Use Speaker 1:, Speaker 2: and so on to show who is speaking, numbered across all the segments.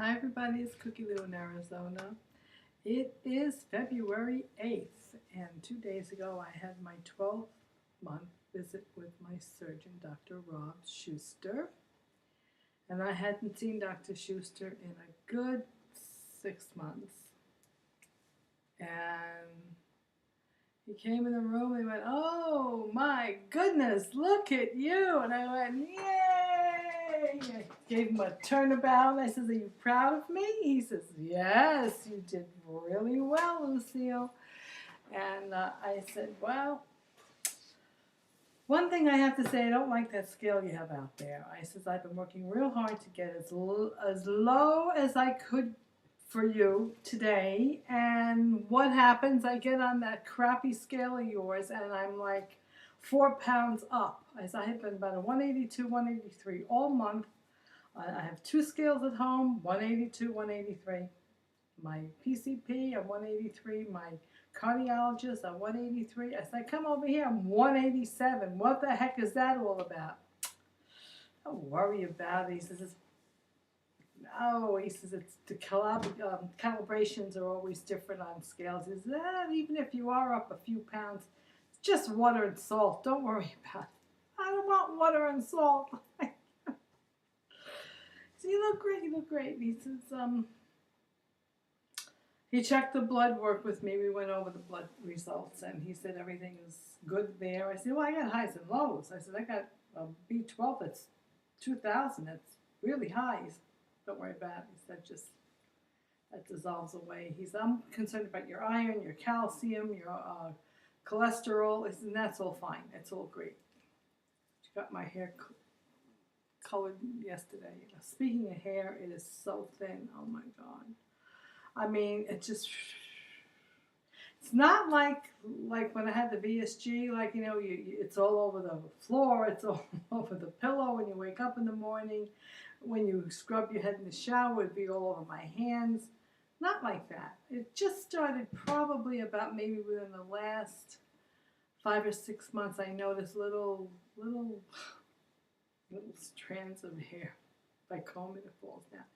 Speaker 1: Hi everybody, it's Cookielu in Arizona. It is February 8th, and 2 days ago I had my 12th month visit with my surgeon, Dr. Rob Schuster. And I hadn't seen Dr. Schuster in a good 6 months. And he came in the room and he went, "Oh my goodness, look at you." And I went, "Yay!" I gave him a turnabout. I says, "Are you proud of me?" He says, "Yes, you did really well, Lucille." And I said, "Well, one thing I have to say, I don't like that scale you have out there." I says, "I've been working real hard to get as low as I could for you today, and what happens? I get on that crappy scale of yours, and I'm like 4 pounds up." As I have been about a 182, 183 all month. I have two scales at home, 182, 183. My PCP, I'm 183. My cardiologist, I'm 183. I said, "Come over here, I'm 187. What the heck is that all about?" "Don't worry about it." He says, "No," he says, "it's the calibrations are always different on scales." He says, "Even if you are up a few pounds, it's just water and salt. Don't worry about it." "I don't want water and salt." So, "You look great, you look great." He says, he checked the blood work with me. We went over the blood results, and he said everything is good there. I said, "Well, I got highs and lows." I said, "I got a B12 that's 2,000. That's really high." He said, "Don't worry about it." He said, "Just that dissolves away." He said, "I'm concerned about your iron, your calcium, your cholesterol." He said, "And that's all fine. It's all great." She got my hair colored yesterday. Speaking of hair, it is so thin. Oh my God. I mean, it's not like when I had the VSG, like, it's all over the floor, it's all over the pillow when you wake up in the morning. When you scrub your head in the shower, it'd be all over my hands. Not like that. It just started probably about maybe within the last 5 or 6 months. I noticed little strands of hair. If I comb it, it falls down.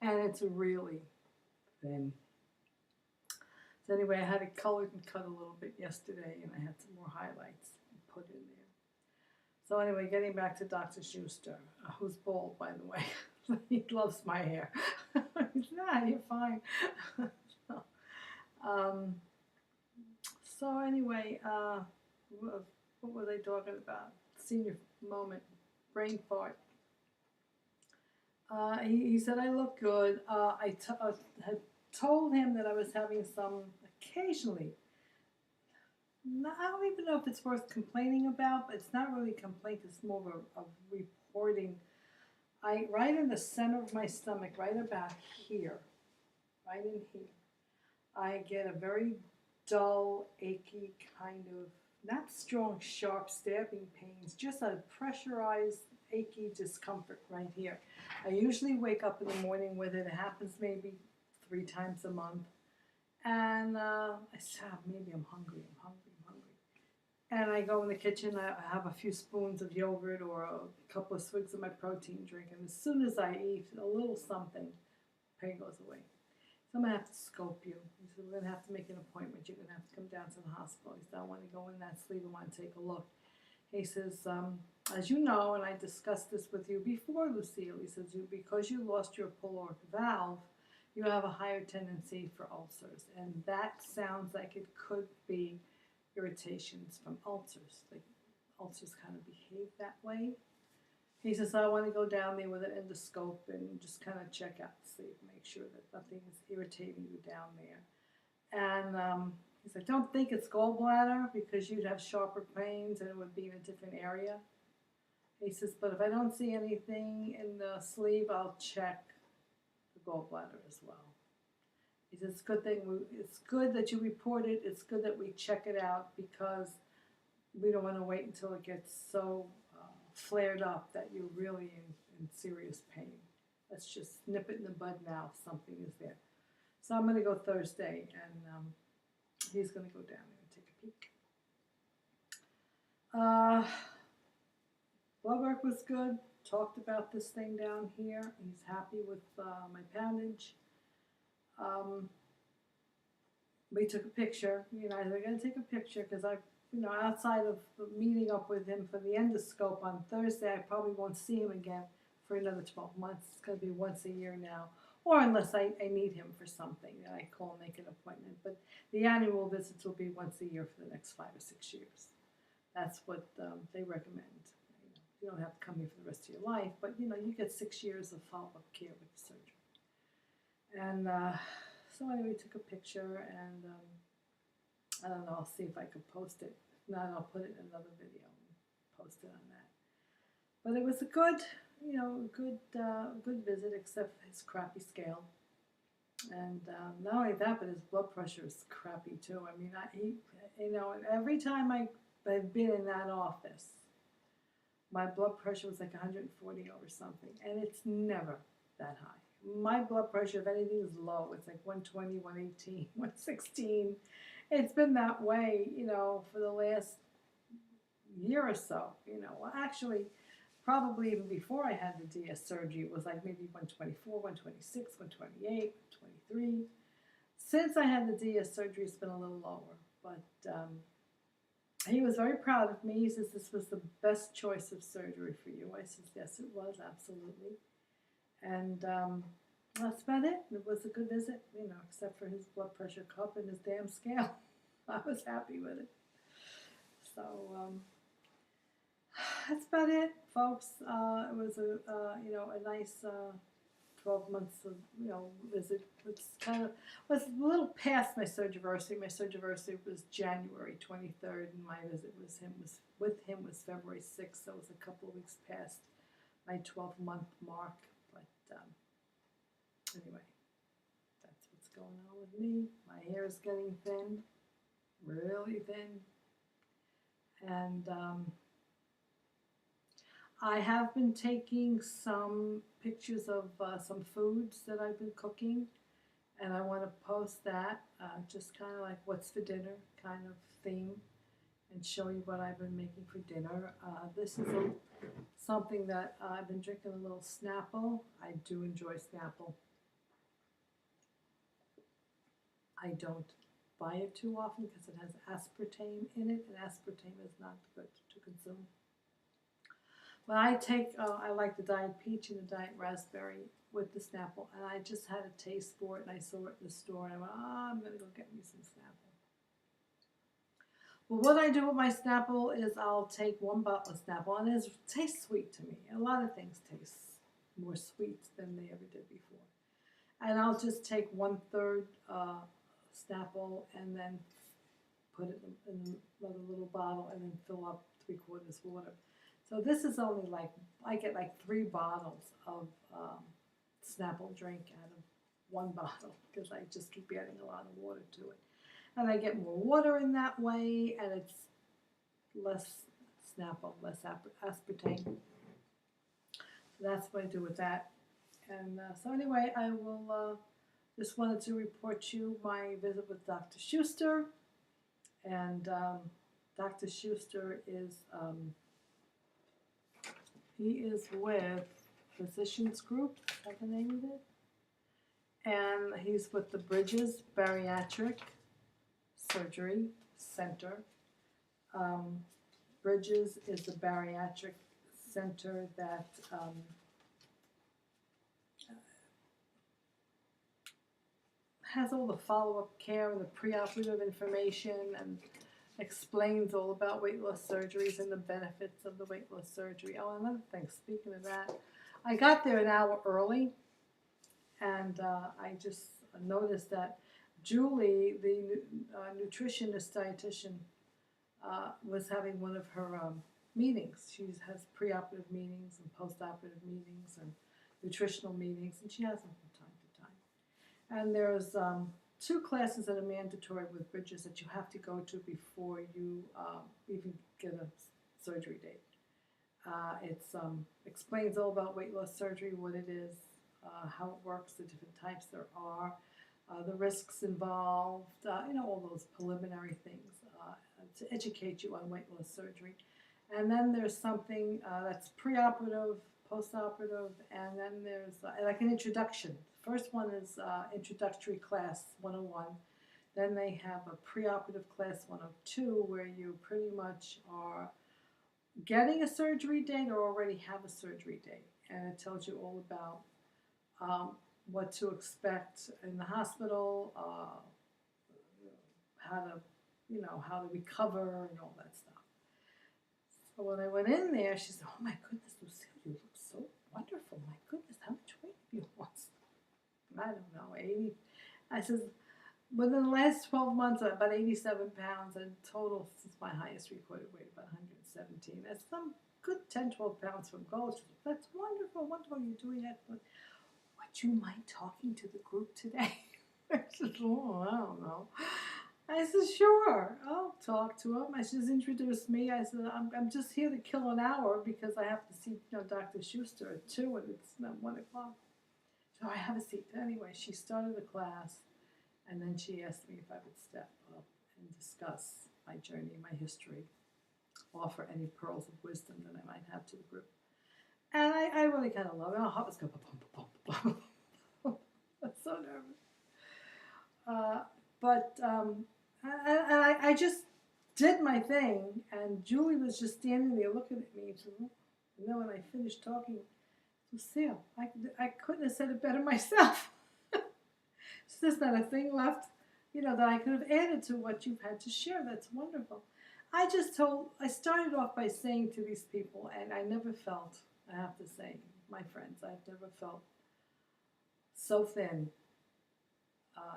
Speaker 1: And it's really thin. So anyway, I had it colored and cut a little bit yesterday, and I had some more highlights put in there. So anyway, getting back to Dr. Schuster, who's bald, by the way. He loves my hair. He said, "Nah, you're fine." um, so anyway, what were they talking about? Senior moment, brain fart. He said I look good. I had told him that I was having some occasionally. I don't even know if it's worth complaining about, but it's not really a complaint. It's more of a reporting. Right in the center of my stomach, right about here, right in here, I get a very dull, achy kind of, not strong, sharp stabbing pains, just a pressurized, achy discomfort right here. I usually wake up in the morning with it. It happens maybe 3 times a month. And I said, maybe I'm hungry. And I go in the kitchen, I have a few spoons of yogurt or a couple of swigs of my protein drink. And as soon as I eat a little something, pain goes away. "So I'm going to have to scope you." He said, "We're going to have to make an appointment. You're going to have to come down to the hospital." He said, "I want to go in that sleeve. I want to take a look." He says, "As you know, and I discussed this with you before, Lucille," he says, "because you lost your pull-off valve, you have a higher tendency for ulcers. And that sounds like it could be irritations from ulcers. Like ulcers kind of behave that way." He says, "I want to go down there with an endoscope and just kind of check out the sleeve, make sure that nothing is irritating you down there." And he's like, "Don't think it's gallbladder because you'd have sharper pains and it would be in a different area." He says, "But if I don't see anything in the sleeve, I'll check the gallbladder as well." He says, "It's good that you report it. It's good that we check it out because we don't want to wait until it gets so flared up that you're really in serious pain. Let's just nip it in the bud now if something is there." So I'm going to go Thursday, and he's going to go down there and take a peek. Blood work was good. talked about this thing down here. He's happy with my poundage. We took a picture. You know, I said, I gotta take a picture because outside of meeting up with him for the endoscope on Thursday, I probably won't see him again for another 12 months. It's gonna be once a year now. Or unless I need him for something, then I call and make an appointment. But the annual visits will be once a year for the next 5 or 6 years. That's what they recommend. You don't have to come here for the rest of your life, but you get 6 years of follow-up care with the surgery. And so anyway, we took a picture, and I don't know, I'll see if I could post it. If not, I'll put it in another video and post it on that. But it was a good, good visit, except for his crappy scale. And not only that, but his blood pressure is crappy too. I mean, and every time I've been in that office, my blood pressure was like 140 over something, and it's never that high. My blood pressure, if anything, is low. It's like 120, 118, 116. It's been that way, for the last year or so. Well, actually, probably even before I had the DS surgery, it was like maybe 124, 126, 128, 123. Since I had the DS surgery, it's been a little lower. But he was very proud of me. He says, this was the best choice of surgery for you. I said, yes, it was, absolutely. And that's about it. It was a good visit, except for his blood pressure cup and his damn scale. I was happy with it. So that's about it, folks. It was a nice 12 months of visit. Was a little past my surgiversary. My surgiversary was January 23rd, and my visit with him was February 6th. So it was a couple of weeks past my 12-month mark. But anyway, that's what's going on with me. My hair is getting thin, really thin, and I have been taking some pictures of some foods that I've been cooking, and I want to post that, just kind of like what's for dinner kind of theme, and show you what I've been making for dinner. This is something that I've been drinking, a little Snapple. I do enjoy Snapple. I don't buy it too often because it has aspartame in it, and aspartame is not good to consume. But I like the Diet Peach and the Diet Raspberry with the Snapple, and I just had a taste for it, and I saw it in the store, and I went, I'm going to go get me some Snapple. Well, what I do with my Snapple is I'll take one bottle of Snapple, and it tastes sweet to me. A lot of things taste more sweet than they ever did before. And I'll just take 1/3 Snapple and then put it in another little bottle and then fill up 3/4 water. So this is only I get like 3 bottles of Snapple drink out of 1 bottle because I just keep adding a lot of water to it. And I get more water in that way, and it's less Snapple, less aspartame. So that's what I do with that. And so anyway, I will just wanted to report you my visit with Dr. Schuster. And Dr. Schuster is he is with Physicians Group, is that the name of it? And he's with the Bridges Bariatric Surgery Center. Bridges is a bariatric center that has all the follow-up care and the preoperative information and explains all about weight loss surgeries and the benefits of the weight loss surgery. Oh, another thing, speaking of that, I got there an hour early, and I just noticed that Julie, the nutritionist dietitian, was having one of her meetings. She has preoperative meetings and postoperative meetings and nutritional meetings, and she has them from time to time. And there's 2 classes that are mandatory with Bridges that you have to go to before you even get a surgery date. It explains all about weight loss surgery, what it is, how it works, the different types there are, the risks involved, all those preliminary things to educate you on weight loss surgery. And then there's something that's preoperative, post-operative, and then there's like an introduction. First one is introductory class 101. Then they have a preoperative class 102 where you pretty much are getting a surgery date or already have a surgery date. And it tells you all about what to expect in the hospital, how to recover and all that stuff. So when I went in there, she said, "Oh my goodness, Lucille, you look so wonderful. My goodness, how much weight have you lost?" I don't know, 80. I said, within the last 12 months, about 87 pounds, and total, since my highest recorded weight, about 117. That's some good 10, 12 pounds from goal. She said, "That's wonderful, wonderful. You're doing that. Would you mind talking to the group today?" I said, "Oh, I don't know." I said, "Sure, I'll talk to him." I just introduced me. I said, I'm just here to kill an hour because I have to see Dr. Schuster at 2 and it's not 1 o'clock. So I have a seat. Anyway, she started the class and then she asked me if I would step up and discuss my journey, my history, offer any pearls of wisdom that I might have to the group. And I really kind of love it. My heart was going, I'm so nervous. But I just did my thing, and Julie was just standing there looking at me. And then when I finished talking, Lucille, I couldn't have said it better myself. So there's not a thing left, that I could have added to what you've had to share. That's wonderful. I started off by saying to these people, and I never felt, I have to say, my friends, I've never felt so thin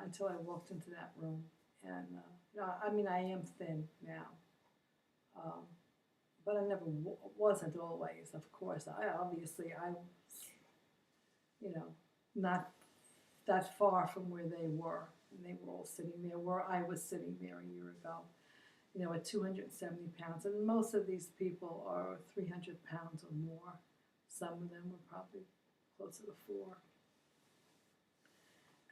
Speaker 1: until I walked into that room. And, I am thin now. But I never wasn't always, of course. I was, not that far from where they were. And they were all sitting there where I was sitting there a year ago, at 270 pounds. And most of these people are 300 pounds or more. Some of them were probably closer to 4.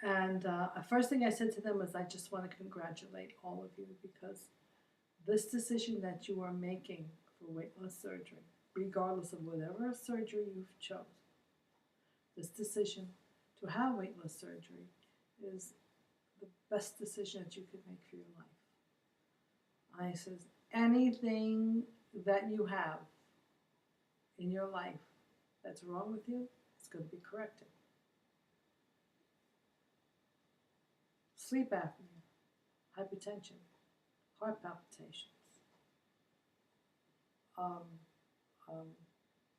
Speaker 1: And the first thing I said to them was, I just want to congratulate all of you because this decision that you are making for weight loss surgery, regardless of whatever surgery you've chosen, this decision to have weight loss surgery is the best decision that you could make for your life. I says, anything that you have in your life that's wrong with you, it's going to be corrected. Sleep apnea, hypertension, heart palpitations,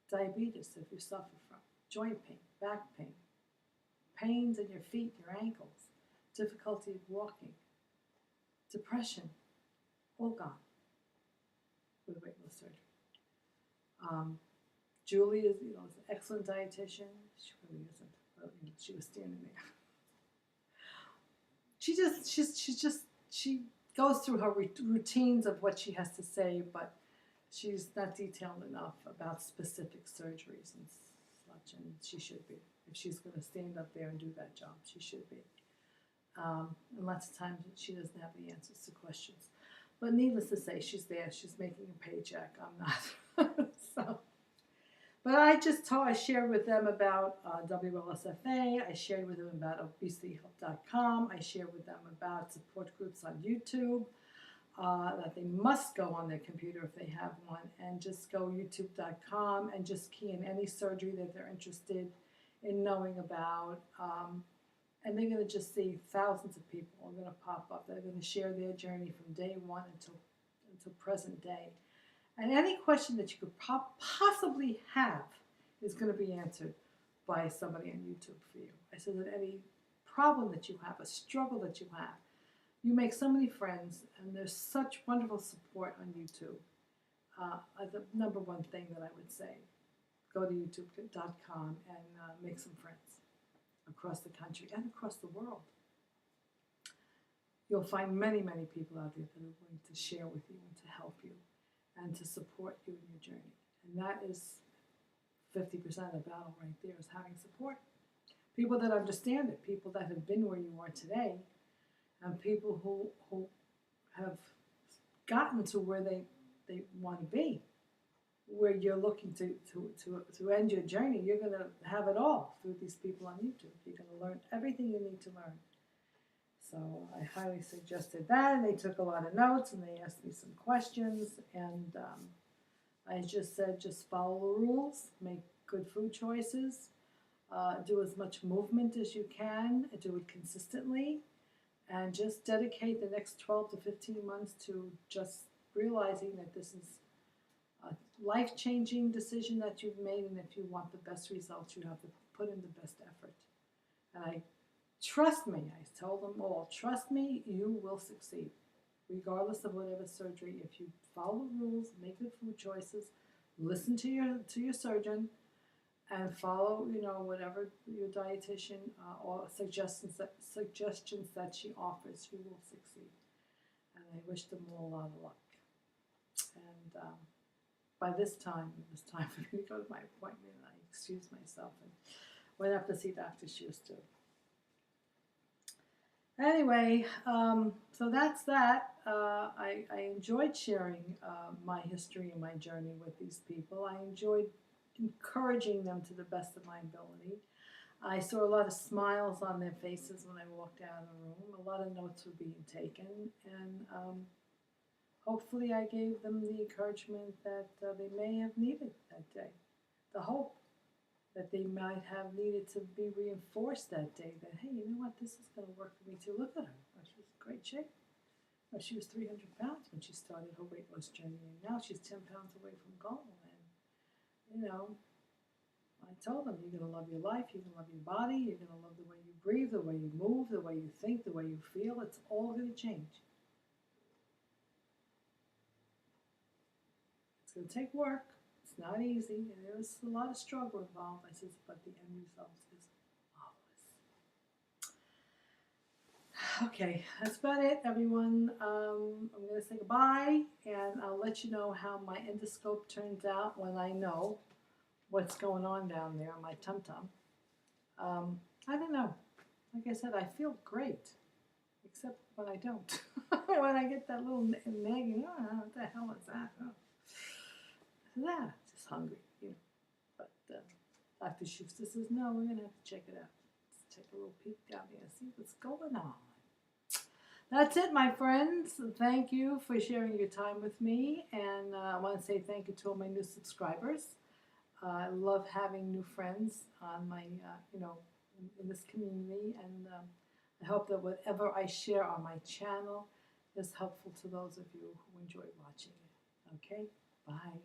Speaker 1: diabetes if you suffer from, joint pain, back pain, pains in your feet, your ankles, difficulty of walking, depression, all gone with weight loss surgery. Julie is, is an excellent dietitian. She really isn't, but she was standing there. She goes through her routines of what she has to say, but she's not detailed enough about specific surgeries and such, and she should be. If she's going to stand up there and do that job, she should be. And lots of times she doesn't have the answers to questions. But needless to say, she's there. She's making a paycheck. I'm not. But I shared with them about WLSFA. I shared with them about obesityhelp.com. I shared with them about support groups on YouTube, that they must go on their computer if they have one, and just go youtube.com and just key in any surgery that they're interested in knowing about. And they're going to just see thousands of people are going to pop up. They're going to share their journey from day one until present day. And any question that you could possibly have is going to be answered by somebody on YouTube for you. I said that any problem that you have, a struggle that you have, you make so many friends, and there's such wonderful support on YouTube. The number one thing that I would say, go to youtube.com and make some friends across the country and across the world. You'll find many, many people out there that are willing to share with you and to help you and to support you in your journey. And that is 50% of the battle right there, is having support. People that understand it, people that have been where you are today, and people who have gotten to where they want to be, where you're looking to end your journey, you're going to have it all through these people on YouTube. You're going to learn everything you need to learn. So I highly suggested that, and they took a lot of notes, and they asked me some questions, and I just said, just follow the rules, make good food choices, do as much movement as you can, do it consistently, and just dedicate the next 12 to 15 months to just realizing that this is a life-changing decision that you've made, and if you want the best results, you have to put in the best effort. And trust me, I told them all, trust me, you will succeed. Regardless of whatever surgery, if you follow the rules, make good food choices, listen to your surgeon, and follow, whatever your dietitian or suggestions that she offers, you will succeed. And I wish them all a lot of luck. And by this time, it was time for me to go to my appointment, and I excused myself and went up to see Dr. Schuster. Anyway, so that's that. I enjoyed sharing my history and my journey with these people. I enjoyed encouraging them to the best of my ability. I saw a lot of smiles on their faces when I walked out of the room. A lot of notes were being taken, and hopefully I gave them the encouragement that they may have needed that day. The hope that they might have needed to be reinforced that day, that, hey, you know what, this is going to work for me too. Look at her. She was in great shape. She was 300 pounds when she started her weight loss journey, and now she's 10 pounds away from goal. And, I told them, you're going to love your life, you're going to love your body, you're going to love the way you breathe, the way you move, the way you think, the way you feel. It's all going to change. It's going to take work. It's not easy, and there was a lot of struggle involved. I said, but the end result is marvelous. Okay, that's about it, everyone. I'm going to say goodbye, and I'll let you know how my endoscope turns out when I know what's going on down there on my tum-tum. I don't know. Like I said, I feel great, except when I don't. When I get that little nagging, what the hell is that? Just hungry, But Dr. Schuster says, no, we're going to have to check it out. Let's take a little peek down there and see what's going on. That's it, my friends. Thank you for sharing your time with me. And I want to say thank you to all my new subscribers. I love having new friends on my, in this community. And I hope that whatever I share on my channel is helpful to those of you who enjoy watching it. Okay? Bye.